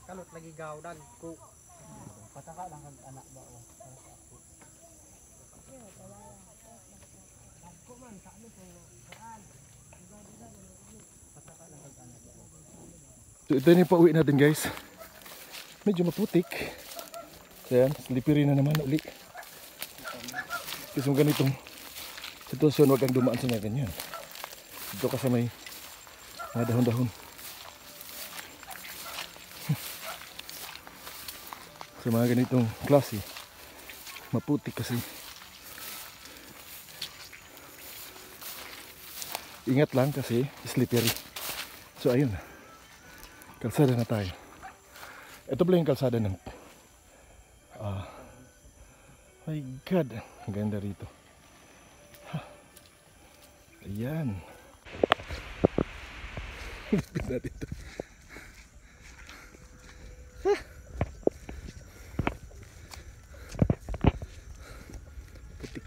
kalot lagi gawdan ko. Pataka lang kang anak ba o? So ito na yung pauwi natin guys. Medyo maputik. Ayan, slippery na naman uli. Kasi kung ganitong sitwasyon, huwag kang dumaan sa mga ganyan. Dito ka sa may mga dahon-dahon. Sa mga ganitong klase, maputik kasi. Ingat lang kasi slippery. So ayun, kalsada na tayo. Ito pala yung kalsada ng my God, ang ganda rito. Ayan. Lipit natin ito. Putik.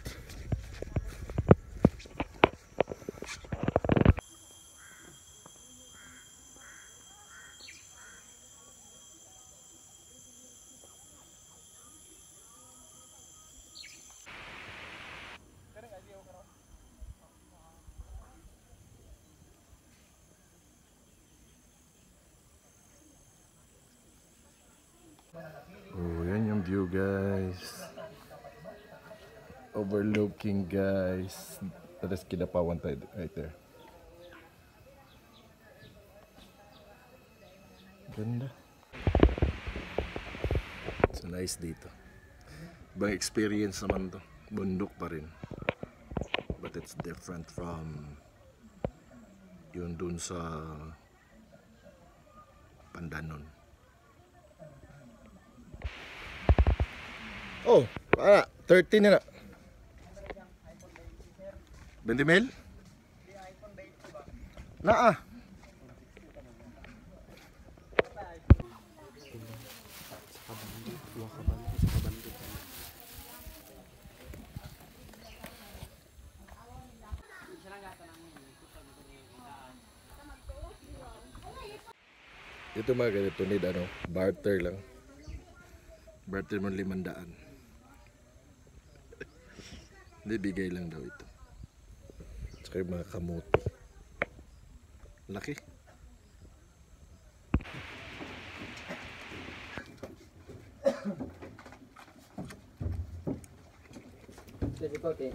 Oh, yan yung view guys. Overlooking guys. That is Kidapawan right there. Ganda. So nice dito. Ibang experience naman to. Bundok pa rin. But it's different from yun dun sa Pandanon. Oh, para 13 na. 20 mil? Naa. Ito mga ganito need ano, barter lang. Barter mo 500. Hindi, bigay lang daw ito. Tsaka yung mga kamote. Laki. Sige po, okay.